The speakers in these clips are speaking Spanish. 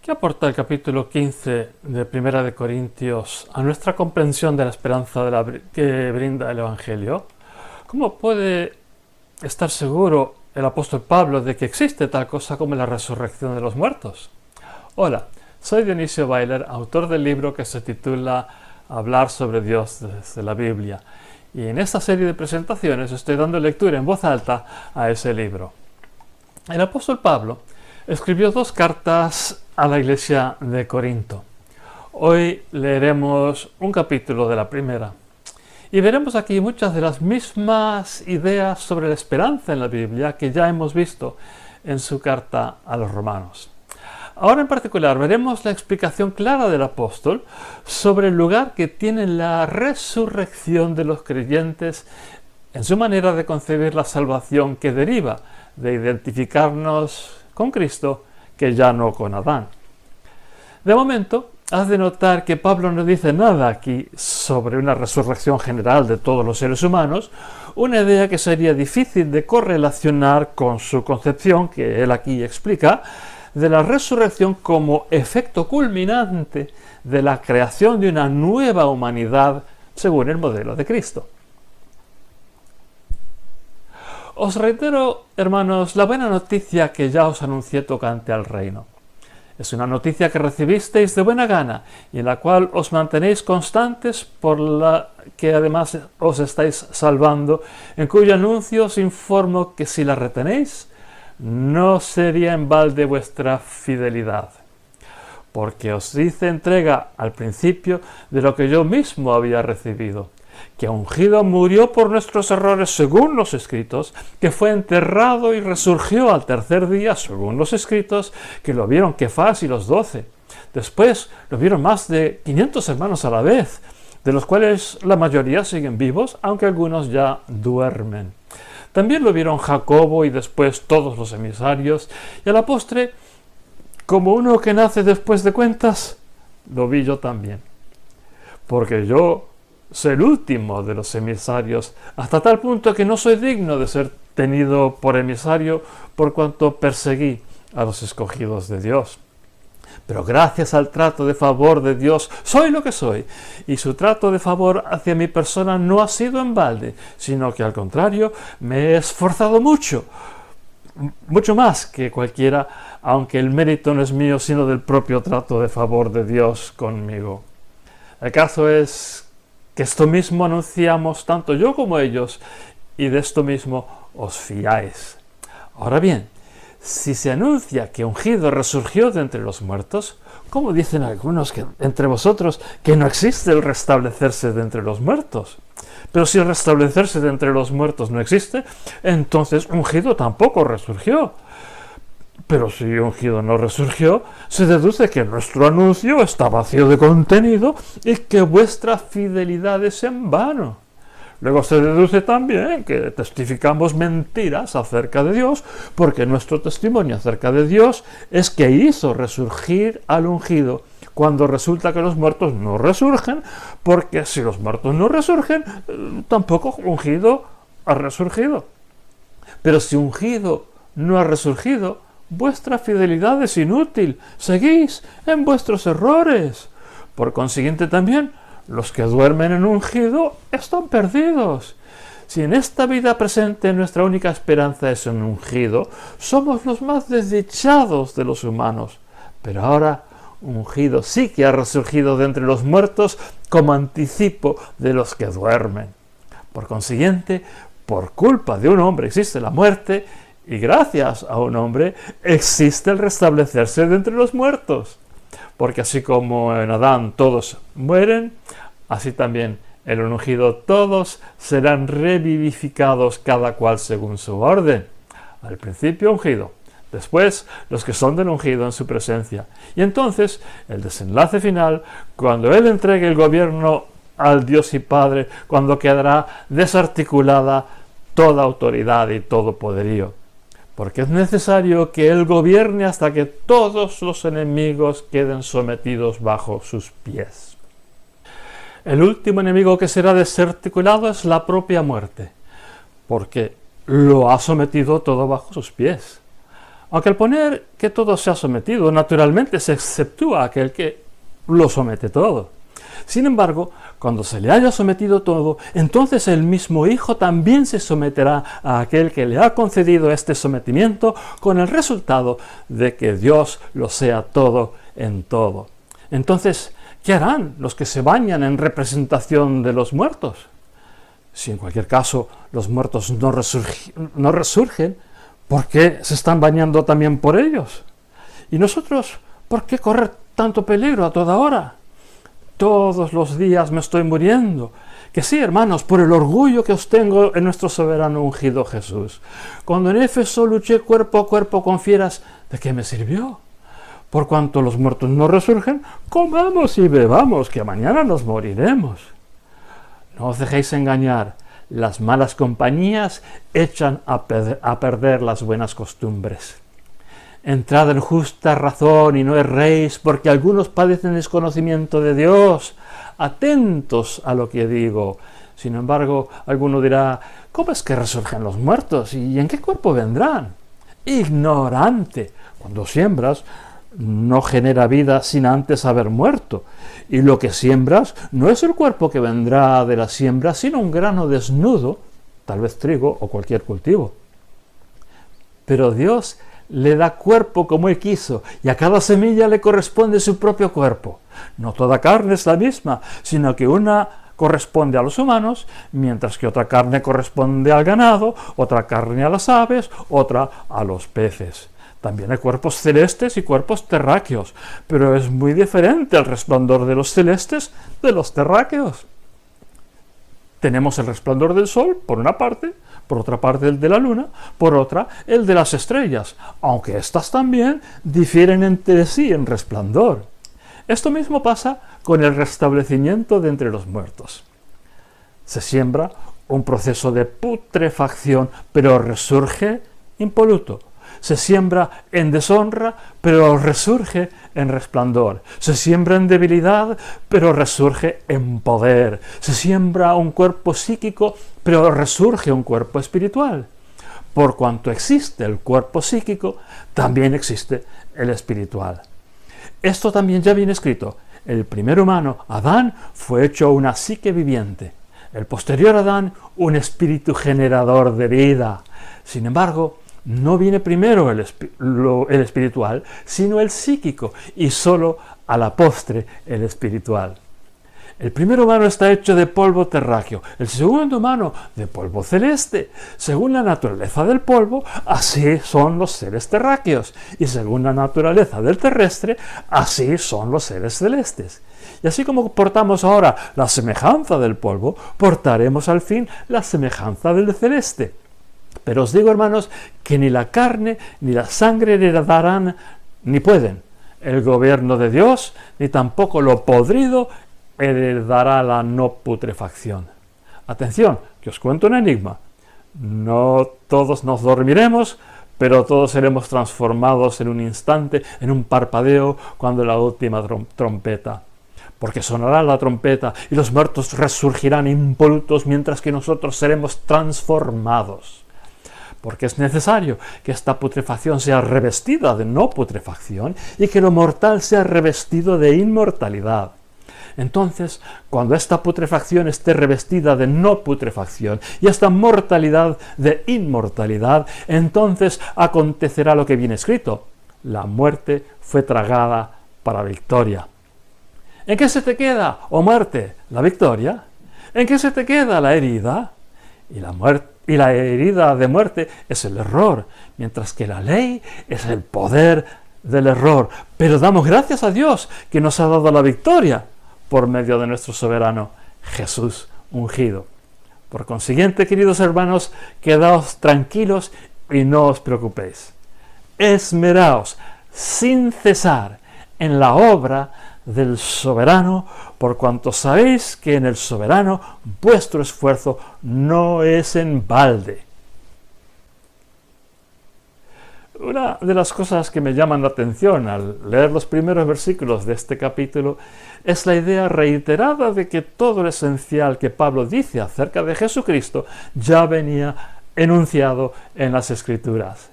¿Qué aporta el capítulo 15 de Primera de Corintios a nuestra comprensión de la esperanza que brinda el Evangelio? ¿Cómo puede estar seguro el apóstol Pablo de que existe tal cosa como la resurrección de los muertos? Hola, soy Dionisio Bailer, autor del libro que se titula Hablar sobre Dios desde la Biblia. Y en esta serie de presentaciones estoy dando lectura en voz alta a ese libro. El apóstol Pablo escribió 2 cartas a la iglesia de Corinto. Hoy leeremos un capítulo de la primera y veremos aquí muchas de las mismas ideas sobre la esperanza en la Biblia que ya hemos visto en su carta a los romanos. Ahora en particular veremos la explicación clara del apóstol sobre el lugar que tiene la resurrección de los creyentes en su manera de concebir la salvación que deriva de identificarnos con Cristo, que ya no con Adán. De momento, has de notar que Pablo no dice nada aquí sobre una resurrección general de todos los seres humanos, una idea que sería difícil de correlacionar con su concepción, que él aquí explica, de la resurrección como efecto culminante de la creación de una nueva humanidad según el modelo de Cristo. Os reitero, hermanos, la buena noticia que ya os anuncié tocante al reino. Es una noticia que recibisteis de buena gana y en la cual os mantenéis constantes, por la que además os estáis salvando, en cuyo anuncio os informo que si la retenéis, no sería en balde vuestra fidelidad. Porque os hice entrega al principio de lo que yo mismo había recibido, que ungido murió por nuestros errores según los escritos, que fue enterrado y resurgió al tercer día según los escritos, que lo vieron Kefas y los 12. Después lo vieron más de 500 hermanos a la vez, de los cuales la mayoría siguen vivos, aunque algunos ya duermen. También lo vieron Jacobo y después todos los emisarios, y a la postre, como uno que nace después de cuentas, lo vi yo también. Porque yo soy el último de los emisarios, hasta tal punto que no soy digno de ser tenido por emisario por cuanto perseguí a los escogidos de Dios. Pero gracias al trato de favor de Dios soy lo que soy, y su trato de favor hacia mi persona no ha sido en balde, sino que al contrario me he esforzado mucho más que cualquiera, aunque el mérito no es mío sino del propio trato de favor de Dios conmigo. El caso es que esto mismo anunciamos tanto yo como ellos, y de esto mismo os fiáis. Ahora bien, si se anuncia que ungido resurgió de entre los muertos, ¿cómo dicen algunos entre vosotros que no existe el restablecerse de entre los muertos? Pero si el restablecerse de entre los muertos no existe, entonces ungido tampoco resurgió. Pero si ungido no resurgió, se deduce que nuestro anuncio está vacío de contenido y que vuestra fidelidad es en vano. Luego se deduce también que testificamos mentiras acerca de Dios, porque nuestro testimonio acerca de Dios es que hizo resurgir al ungido, cuando resulta que los muertos no resurgen, porque si los muertos no resurgen, tampoco ungido ha resurgido. Pero si ungido no ha resurgido, vuestra fidelidad es inútil, seguís en vuestros errores. Por consiguiente también, los que duermen en ungido están perdidos. Si en esta vida presente nuestra única esperanza es un ungido, somos los más desdichados de los humanos. Pero ahora, ungido sí que ha resurgido de entre los muertos como anticipo de los que duermen. Por consiguiente, por culpa de un hombre existe la muerte, y gracias a un hombre existe el restablecerse de entre los muertos. Porque así como en Adán todos mueren, así también en el ungido todos serán revivificados, cada cual según su orden. Al principio ungido, después los que son del ungido en su presencia. Y entonces el desenlace final, cuando Él entregue el gobierno al Dios y Padre, cuando quedará desarticulada toda autoridad y todo poderío. Porque es necesario que Él gobierne hasta que todos los enemigos queden sometidos bajo sus pies. El último enemigo que será desarticulado es la propia muerte, porque lo ha sometido todo bajo sus pies. Aunque al poner que todo sea sometido, naturalmente se exceptúa aquel que lo somete todo. Sin embargo, cuando se le haya sometido todo, entonces el mismo Hijo también se someterá a aquel que le ha concedido este sometimiento, con el resultado de que Dios lo sea todo en todo. Entonces, ¿qué harán los que se bañan en representación de los muertos? Si en cualquier caso los muertos no resurgen, ¿por qué se están bañando también por ellos? ¿Y nosotros por qué correr tanto peligro a toda hora? Todos los días me estoy muriendo. Que sí, hermanos, por el orgullo que os tengo en nuestro soberano ungido Jesús. Cuando en Éfeso luché cuerpo a cuerpo con fieras, ¿de qué me sirvió? Por cuanto los muertos no resurgen, comamos y bebamos, que mañana nos moriremos. No os dejéis engañar, las malas compañías echan a perder las buenas costumbres. Entrad en justa razón y no erréis, porque algunos padecen desconocimiento de Dios. Atentos a lo que digo. Sin embargo, alguno dirá, ¿cómo es que resurgen los muertos? ¿Y en qué cuerpo vendrán? Ignorante. Cuando siembras, no genera vida sin antes haber muerto. Y lo que siembras no es el cuerpo que vendrá de la siembra, sino un grano desnudo, tal vez trigo o cualquier cultivo. Pero Dios le da cuerpo como Él quiso, y a cada semilla le corresponde su propio cuerpo. No toda carne es la misma, sino que una corresponde a los humanos, mientras que otra carne corresponde al ganado, otra carne a las aves, otra a los peces. También hay cuerpos celestes y cuerpos terráqueos, pero es muy diferente el resplandor de los celestes de los terráqueos. Tenemos el resplandor del sol, por una parte, por otra parte el de la luna, por otra el de las estrellas, aunque éstas también difieren entre sí en resplandor. Esto mismo pasa con el restablecimiento de entre los muertos. Se siembra un proceso de putrefacción, pero resurge impoluto. Se siembra en deshonra, pero resurge en resplandor. Se siembra en debilidad, pero resurge en poder. Se siembra un cuerpo psíquico, pero resurge un cuerpo espiritual. Por cuanto existe el cuerpo psíquico, también existe el espiritual. Esto también ya viene escrito. El primer humano, Adán, fue hecho una psique viviente. El posterior Adán, un espíritu generador de vida. Sin embargo, no viene primero el espiritual, sino el psíquico, y solo a la postre el espiritual. El primer humano está hecho de polvo terráqueo, el segundo humano de polvo celeste. Según la naturaleza del polvo, así son los seres terráqueos, y según la naturaleza del terrestre, así son los seres celestes. Y así como portamos ahora la semejanza del polvo, portaremos al fin la semejanza del celeste. Pero os digo, hermanos, que ni la carne ni la sangre heredarán, ni pueden, el gobierno de Dios, ni tampoco lo podrido heredará la no putrefacción. Atención, que os cuento un enigma. No todos nos dormiremos, pero todos seremos transformados en un instante, en un parpadeo, cuando la última trompeta. Porque sonará la trompeta y los muertos resurgirán impolutos, mientras que nosotros seremos transformados. Porque es necesario que esta putrefacción sea revestida de no putrefacción y que lo mortal sea revestido de inmortalidad. Entonces, cuando esta putrefacción esté revestida de no putrefacción y esta mortalidad de inmortalidad, entonces acontecerá lo que viene escrito: la muerte fue tragada para victoria. ¿En qué se te queda, oh muerte, la victoria? ¿En qué se te queda la herida? Y la herida de muerte es el error, mientras que la ley es el poder del error. Pero damos gracias a Dios que nos ha dado la victoria por medio de nuestro soberano Jesús ungido. Por consiguiente, queridos hermanos, quedaos tranquilos y no os preocupéis. Esmeraos sin cesar en la obra del soberano, por cuanto sabéis que en el soberano vuestro esfuerzo no es en balde. Una de las cosas que me llaman la atención al leer los primeros versículos de este capítulo es la idea reiterada de que todo lo esencial que Pablo dice acerca de Jesucristo ya venía enunciado en las Escrituras.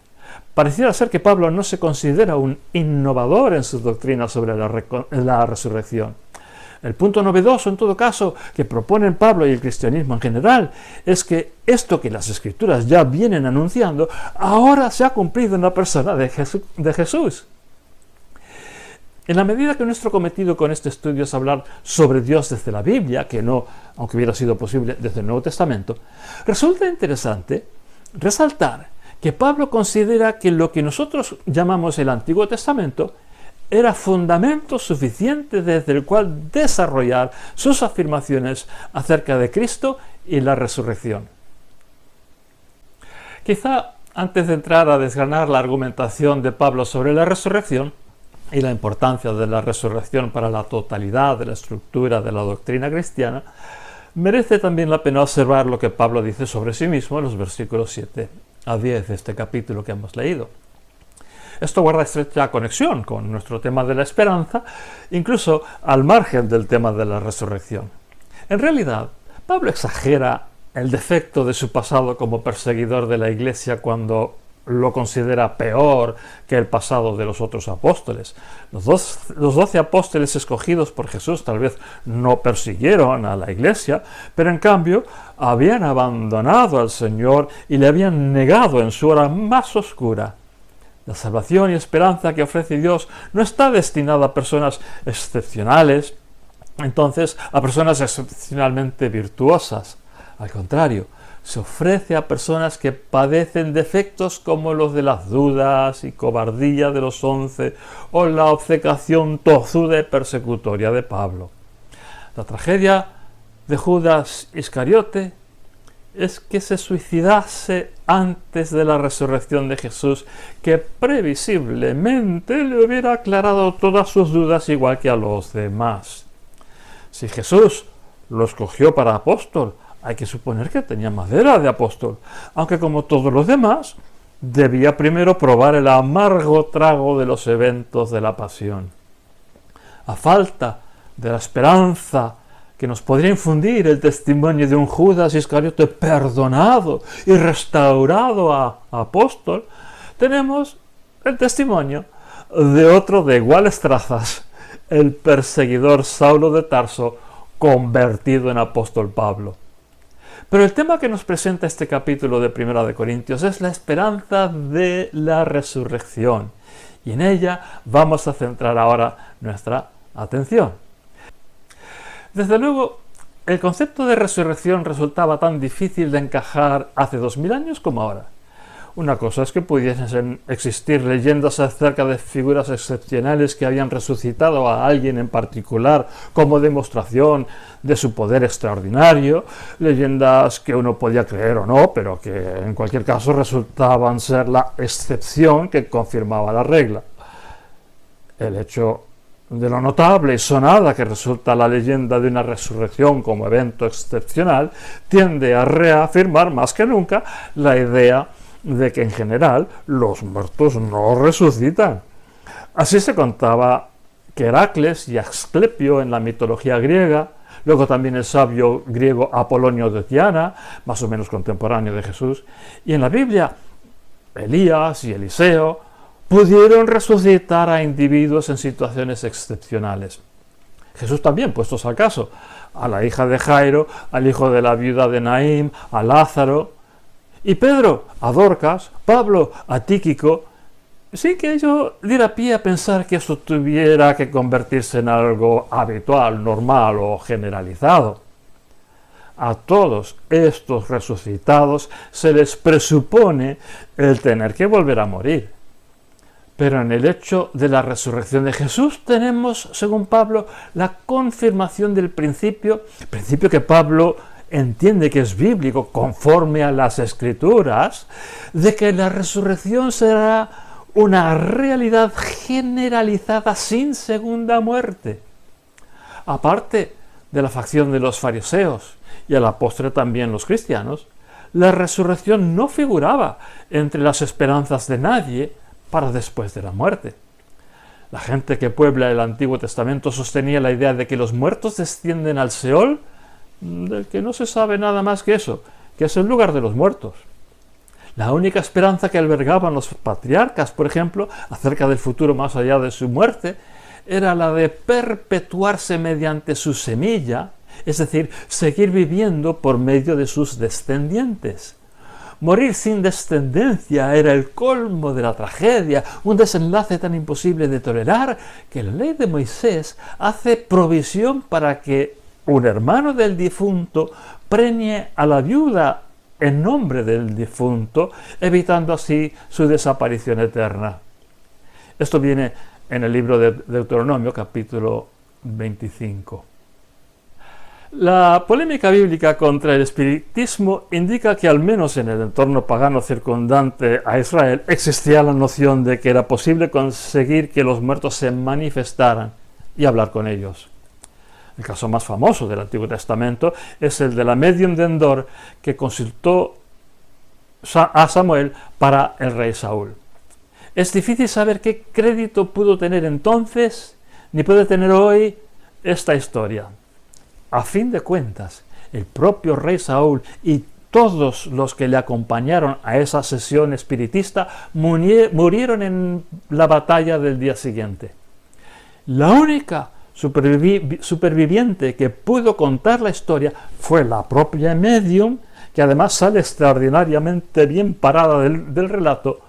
Pareciera ser que Pablo no se considera un innovador en su doctrina sobre la resurrección. El punto novedoso, en todo caso, que proponen Pablo y el cristianismo en general, es que esto que las Escrituras ya vienen anunciando, ahora se ha cumplido en la persona de Jesús. En la medida que nuestro cometido con este estudio es hablar sobre Dios desde la Biblia, que no, aunque hubiera sido posible, desde el Nuevo Testamento, resulta interesante resaltar que Pablo considera que lo que nosotros llamamos el Antiguo Testamento era fundamento suficiente desde el cual desarrollar sus afirmaciones acerca de Cristo y la resurrección. Quizá antes de entrar a desgranar la argumentación de Pablo sobre la resurrección y la importancia de la resurrección para la totalidad de la estructura de la doctrina cristiana, merece también la pena observar lo que Pablo dice sobre sí mismo en los versículos 7 a 10 de este capítulo que hemos leído. Esto guarda estrecha conexión con nuestro tema de la esperanza, incluso al margen del tema de la resurrección. En realidad, Pablo exagera el defecto de su pasado como perseguidor de la Iglesia cuando lo considera peor que el pasado de los otros apóstoles. Los 12 apóstoles escogidos por Jesús tal vez no persiguieron a la Iglesia, pero en cambio habían abandonado al Señor y le habían negado en su hora más oscura. La salvación y esperanza que ofrece Dios no está destinada a personas excepcionales, entonces a personas excepcionalmente virtuosas. Al contrario, se ofrece a personas que padecen defectos como los de las dudas y cobardía de los 11 o la obcecación tozuda y persecutoria de Pablo. La tragedia de Judas Iscariote es que se suicidase antes de la resurrección de Jesús, que previsiblemente le hubiera aclarado todas sus dudas igual que a los demás. Si Jesús lo escogió para apóstol, hay que suponer que tenía madera de apóstol, aunque como todos los demás, debía primero probar el amargo trago de los eventos de la pasión. A falta de la esperanza que nos podría infundir el testimonio de un Judas Iscariote perdonado y restaurado a apóstol, tenemos el testimonio de otro de iguales trazas, el perseguidor Saulo de Tarso, convertido en apóstol Pablo. Pero el tema que nos presenta este capítulo de 1 de Corintios es la esperanza de la resurrección, y en ella vamos a centrar ahora nuestra atención. Desde luego, el concepto de resurrección resultaba tan difícil de encajar hace 2000 años como ahora. Una cosa es que pudiesen existir leyendas acerca de figuras excepcionales que habían resucitado a alguien en particular como demostración de su poder extraordinario, leyendas que uno podía creer o no, pero que en cualquier caso resultaban ser la excepción que confirmaba la regla. El hecho de lo notable y sonada que resulta la leyenda de una resurrección como evento excepcional tiende a reafirmar más que nunca la idea de que en general los muertos no resucitan. Así se contaba que Heracles y Asclepio en la mitología griega, luego también el sabio griego Apolonio de Tiana, más o menos contemporáneo de Jesús, y en la Biblia Elías y Eliseo pudieron resucitar a individuos en situaciones excepcionales. Jesús también, puestos al caso, a la hija de Jairo, al hijo de la viuda de Naín, a Lázaro, y Pedro a Dorcas, Pablo a Tíquico, sin que ello diera pie a pensar que eso tuviera que convertirse en algo habitual, normal o generalizado. A todos estos resucitados se les presupone el tener que volver a morir. Pero en el hecho de la resurrección de Jesús tenemos, según Pablo, la confirmación del principio que Pablo entiende que es bíblico, conforme a las Escrituras, de que la resurrección será una realidad generalizada sin segunda muerte. Aparte de la facción de los fariseos y a la postre también los cristianos, la resurrección no figuraba entre las esperanzas de nadie para después de la muerte. La gente que puebla el Antiguo Testamento sostenía la idea de que los muertos descienden al Seol, del que no se sabe nada más que eso, que es el lugar de los muertos. La única esperanza que albergaban los patriarcas, por ejemplo, acerca del futuro más allá de su muerte, era la de perpetuarse mediante su semilla, es decir, seguir viviendo por medio de sus descendientes. Morir sin descendencia era el colmo de la tragedia, un desenlace tan imposible de tolerar que la ley de Moisés hace provisión para que un hermano del difunto preñe a la viuda en nombre del difunto, evitando así su desaparición eterna. Esto viene en el libro de Deuteronomio, capítulo 25. La polémica bíblica contra el espiritismo indica que al menos en el entorno pagano circundante a Israel existía la noción de que era posible conseguir que los muertos se manifestaran y hablar con ellos. El caso más famoso del Antiguo Testamento es el de la medium de Endor que consultó a Samuel para el rey Saúl. Es difícil saber qué crédito pudo tener entonces, ni puede tener hoy esta historia. A fin de cuentas, el propio rey Saúl y todos los que le acompañaron a esa sesión espiritista murieron en la batalla del día siguiente. La única superviviente que pudo contar la historia fue la propia medium, que además sale extraordinariamente bien parada del relato,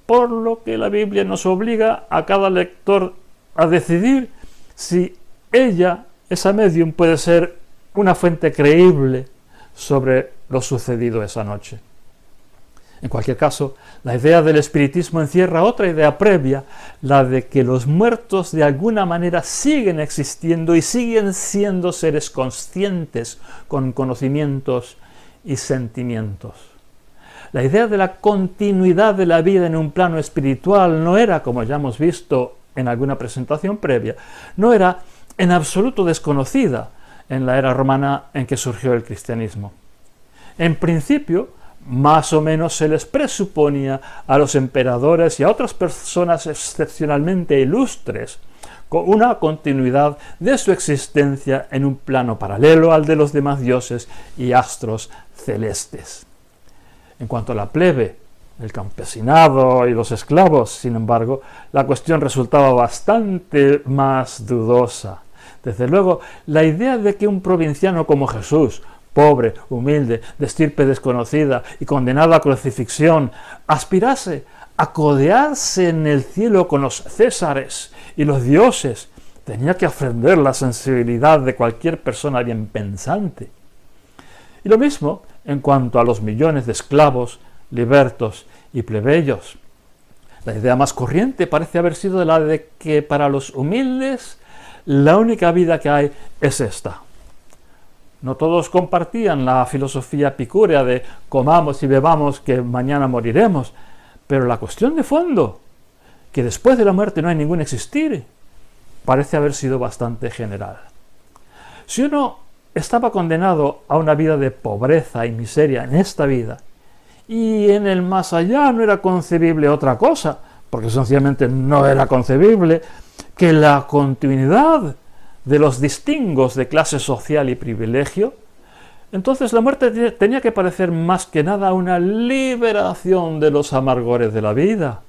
por lo que la Biblia nos obliga a cada lector a decidir si ella, esa medium, puede ser una fuente creíble sobre lo sucedido esa noche. En cualquier caso, la idea del espiritismo encierra otra idea previa, la de que los muertos de alguna manera siguen existiendo y siguen siendo seres conscientes con conocimientos y sentimientos. La idea de la continuidad de la vida en un plano espiritual no era, como ya hemos visto en alguna presentación previa, no era en absoluto desconocida en la era romana en que surgió el cristianismo. En principio, más o menos se les presuponía a los emperadores y a otras personas excepcionalmente ilustres con una continuidad de su existencia en un plano paralelo al de los demás dioses y astros celestes. En cuanto a la plebe, el campesinado y los esclavos, sin embargo, la cuestión resultaba bastante más dudosa. Desde luego, la idea de que un provinciano como Jesús, pobre, humilde, de estirpe desconocida y condenado a crucifixión, aspirase a codearse en el cielo con los césares y los dioses, tenía que ofender la sensibilidad de cualquier persona bien pensante. Y lo mismo en cuanto a los millones de esclavos, libertos y plebeyos. La idea más corriente parece haber sido la de que para los humildes la única vida que hay es esta. No todos compartían la filosofía epicúrea de comamos y bebamos que mañana moriremos, pero la cuestión de fondo, que después de la muerte no hay ningún existir, parece haber sido bastante general. Si uno estaba condenado a una vida de pobreza y miseria en esta vida, y en el más allá no era concebible otra cosa, porque sencillamente no era concebible, que la continuidad de los distingos de clase social y privilegio, entonces la muerte tenía que parecer más que nada una liberación de los amargores de la vida.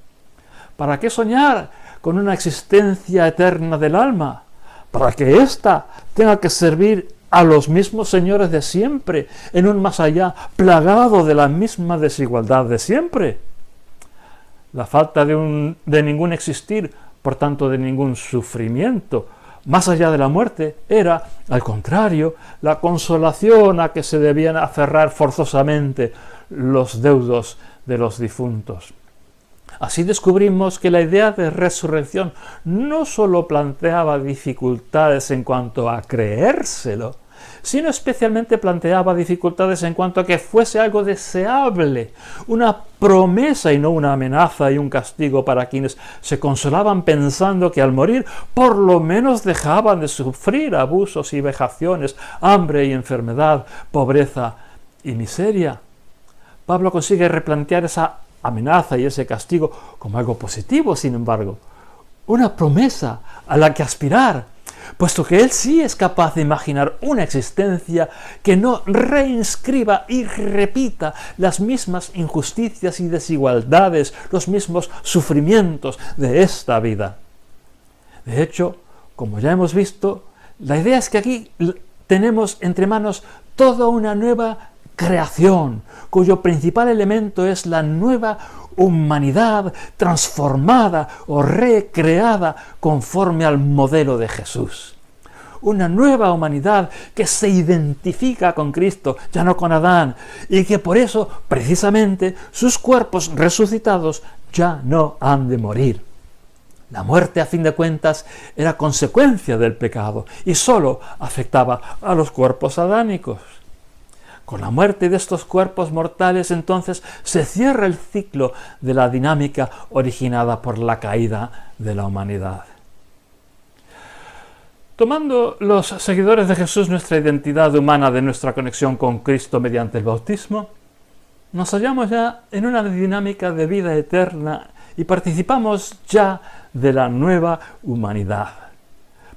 ¿Para qué soñar con una existencia eterna del alma? Para que ésta tenga que servir a los mismos señores de siempre, en un más allá plagado de la misma desigualdad de siempre. La falta de ningún existir, por tanto de ningún sufrimiento, más allá de la muerte, era, al contrario, la consolación a que se debían aferrar forzosamente los deudos de los difuntos. Así descubrimos que la idea de resurrección no solo planteaba dificultades en cuanto a creérselo, sino especialmente planteaba dificultades en cuanto a que fuese algo deseable, una promesa y no una amenaza y un castigo para quienes se consolaban pensando que al morir por lo menos dejaban de sufrir abusos y vejaciones, hambre y enfermedad, pobreza y miseria. Pablo consigue replantear esa amenaza y ese castigo como algo positivo, sin embargo, una promesa a la que aspirar, puesto que Él sí es capaz de imaginar una existencia que no reinscriba y repita las mismas injusticias y desigualdades, los mismos sufrimientos de esta vida. De hecho, como ya hemos visto, la idea es que aquí tenemos entre manos toda una nueva creación, cuyo principal elemento es la nueva humanidad transformada o recreada conforme al modelo de Jesús. Una nueva humanidad que se identifica con Cristo, ya no con Adán, y que por eso, precisamente, sus cuerpos resucitados ya no han de morir. La muerte, a fin de cuentas, era consecuencia del pecado y sólo afectaba a los cuerpos adánicos. Con la muerte de estos cuerpos mortales, entonces, se cierra el ciclo de la dinámica originada por la caída de la humanidad. Tomando los seguidores de Jesús nuestra identidad humana de nuestra conexión con Cristo mediante el bautismo, nos hallamos ya en una dinámica de vida eterna y participamos ya de la nueva humanidad.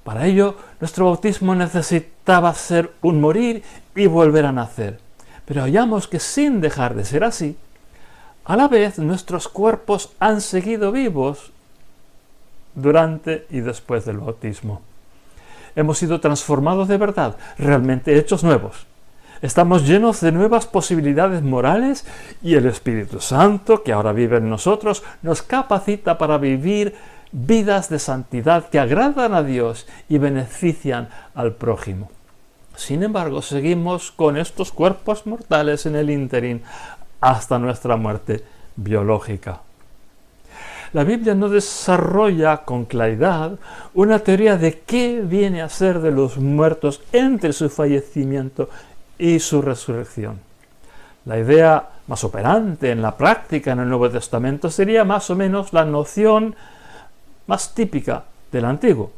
Para ello, nuestro bautismo necesitaba ser un morir y volver a nacer. Pero hallamos que sin dejar de ser así, a la vez nuestros cuerpos han seguido vivos durante y después del bautismo. Hemos sido transformados de verdad, realmente hechos nuevos. Estamos llenos de nuevas posibilidades morales y el Espíritu Santo, que ahora vive en nosotros, nos capacita para vivir vidas de santidad que agradan a Dios y benefician al prójimo. Sin embargo, seguimos con estos cuerpos mortales en el ínterin hasta nuestra muerte biológica. La Biblia no desarrolla con claridad una teoría de qué viene a ser de los muertos entre su fallecimiento y su resurrección. La idea más operante en la práctica en el Nuevo Testamento sería más o menos la noción más típica del Antiguo.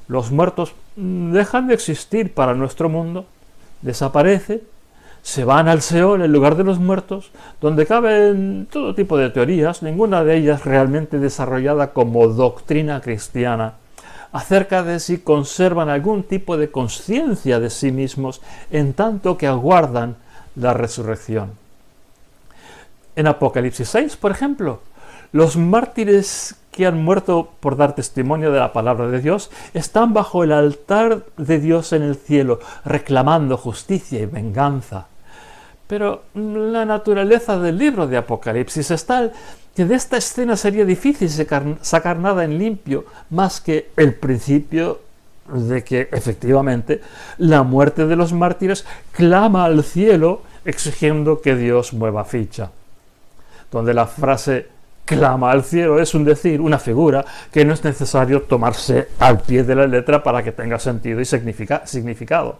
Los muertos dejan de existir para nuestro mundo, desaparecen, se van al Seol, el lugar de los muertos, donde caben todo tipo de teorías, ninguna de ellas realmente desarrollada como doctrina cristiana, acerca de si conservan algún tipo de conciencia de sí mismos en tanto que aguardan la resurrección. En Apocalipsis 6, por ejemplo, los mártires que han muerto por dar testimonio de la palabra de Dios están bajo el altar de Dios en el cielo, reclamando justicia y venganza. Pero la naturaleza del libro de Apocalipsis es tal que de esta escena sería difícil sacar nada en limpio más que el principio de que efectivamente la muerte de los mártires clama al cielo exigiendo que Dios mueva ficha. Donde la frase clama al cielo es un decir, una figura que no es necesario tomarse al pie de la letra para que tenga sentido y significado.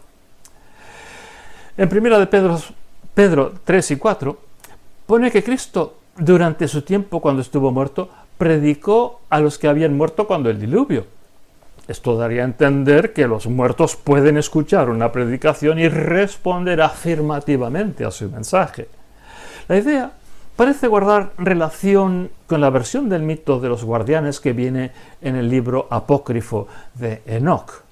En 1 de Pedro 3 y 4 pone que Cristo, durante su tiempo cuando estuvo muerto, predicó a los que habían muerto cuando el diluvio. Esto daría a entender que los muertos pueden escuchar una predicación y responder afirmativamente a su mensaje. La idea parece guardar relación con la versión del mito de los guardianes que viene en el libro apócrifo de Enoc.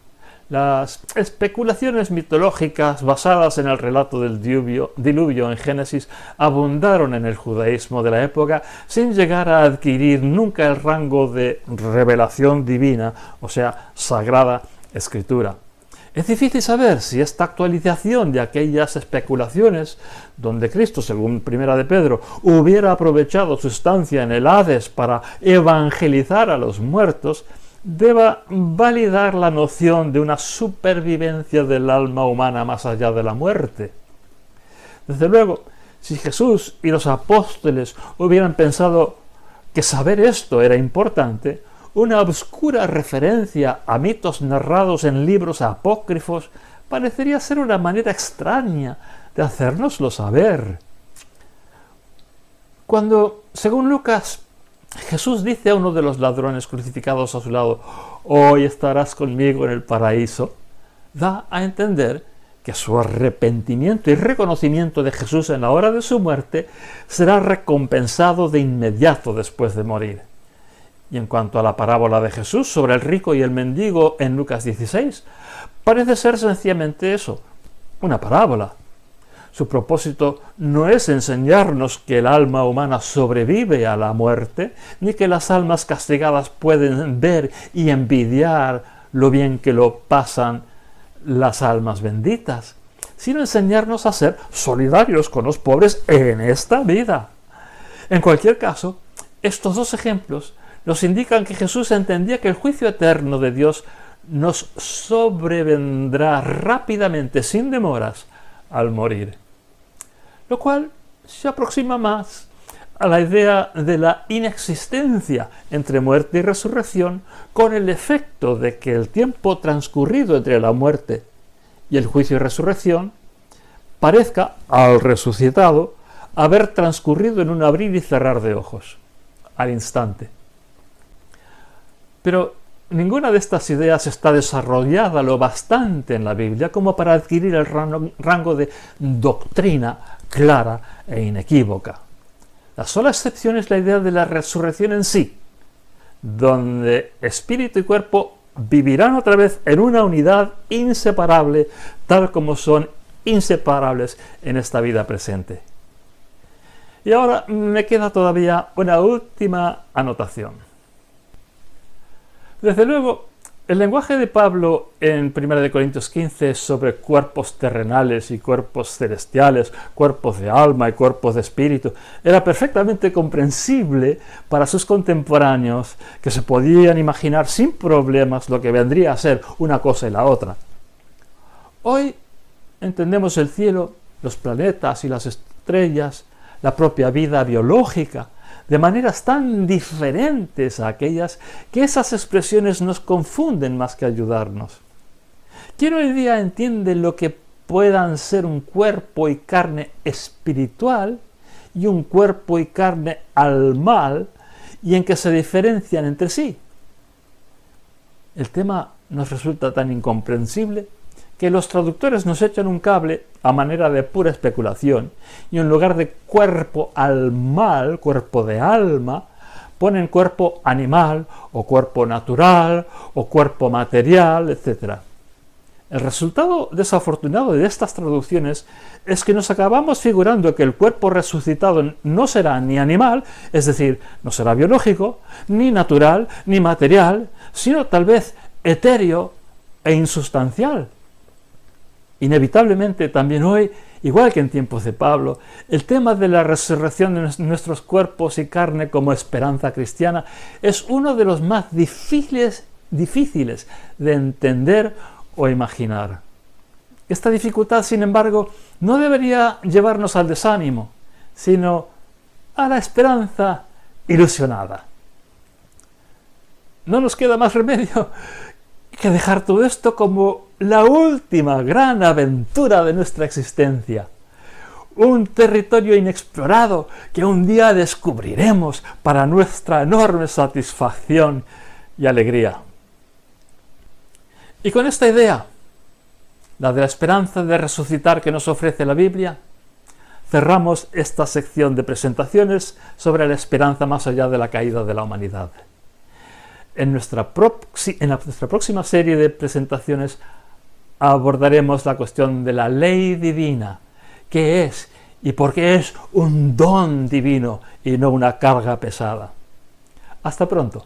Las especulaciones mitológicas basadas en el relato del diluvio en Génesis abundaron en el judaísmo de la época sin llegar a adquirir nunca el rango de revelación divina, o sea, sagrada escritura. Es difícil saber si esta actualización de aquellas especulaciones, donde Cristo, según 1 de Pedro, hubiera aprovechado su estancia en el Hades para evangelizar a los muertos, deba validar la noción de una supervivencia del alma humana más allá de la muerte. Desde luego, si Jesús y los apóstoles hubieran pensado que saber esto era importante, una obscura referencia a mitos narrados en libros apócrifos parecería ser una manera extraña de hacérnoslo saber. Cuando, según Lucas, Jesús dice a uno de los ladrones crucificados a su lado, «Hoy estarás conmigo en el paraíso», da a entender que su arrepentimiento y reconocimiento de Jesús en la hora de su muerte será recompensado de inmediato después de morir. Y en cuanto a la parábola de Jesús sobre el rico y el mendigo en Lucas 16, parece ser sencillamente eso, una parábola. Su propósito no es enseñarnos que el alma humana sobrevive a la muerte, ni que las almas castigadas pueden ver y envidiar lo bien que lo pasan las almas benditas, sino enseñarnos a ser solidarios con los pobres en esta vida. En cualquier caso, estos dos ejemplos nos indican que Jesús entendía que el juicio eterno de Dios nos sobrevendrá rápidamente, sin demoras, al morir. Lo cual se aproxima más a la idea de la inexistencia entre muerte y resurrección, con el efecto de que el tiempo transcurrido entre la muerte y el juicio y resurrección parezca, al resucitado, haber transcurrido en un abrir y cerrar de ojos, al instante. Pero ninguna de estas ideas está desarrollada lo bastante en la Biblia como para adquirir el rango de doctrina clara e inequívoca. La sola excepción es la idea de la resurrección en sí, donde espíritu y cuerpo vivirán otra vez en una unidad inseparable, tal como son inseparables en esta vida presente. Y ahora me queda todavía una última anotación. Desde luego, el lenguaje de Pablo en 1 Corintios 15 sobre cuerpos terrenales y cuerpos celestiales, cuerpos de alma y cuerpos de espíritu, era perfectamente comprensible para sus contemporáneos, que se podían imaginar sin problemas lo que vendría a ser una cosa y la otra. Hoy entendemos el cielo, los planetas y las estrellas, la propia vida biológica, de maneras tan diferentes a aquellas que esas expresiones nos confunden más que ayudarnos. ¿Quién hoy día entiende lo que puedan ser un cuerpo y carne espiritual y un cuerpo y carne almal, y en que se diferencian entre sí? El tema nos resulta tan incomprensible que los traductores nos echan un cable a manera de pura especulación, y en lugar de cuerpo almal, cuerpo de alma, ponen cuerpo animal, o cuerpo natural, o cuerpo material, etc. El resultado desafortunado de estas traducciones es que nos acabamos figurando que el cuerpo resucitado no será ni animal, es decir, no será biológico, ni natural, ni material, sino tal vez etéreo e insustancial. Inevitablemente también hoy, igual que en tiempos de Pablo, el tema de la resurrección de nuestros cuerpos y carne como esperanza cristiana es uno de los más difíciles de entender o imaginar. Esta dificultad, sin embargo, no debería llevarnos al desánimo, sino a la esperanza ilusionada. No nos queda más remedio que dejar todo esto como la última gran aventura de nuestra existencia. Un territorio inexplorado que un día descubriremos para nuestra enorme satisfacción y alegría. Y con esta idea, la de la esperanza de resucitar que nos ofrece la Biblia, cerramos esta sección de presentaciones sobre la esperanza más allá de la caída de la humanidad. En nuestra próxima serie de presentaciones abordaremos la cuestión de la ley divina, qué es y por qué es un don divino y no una carga pesada. Hasta pronto.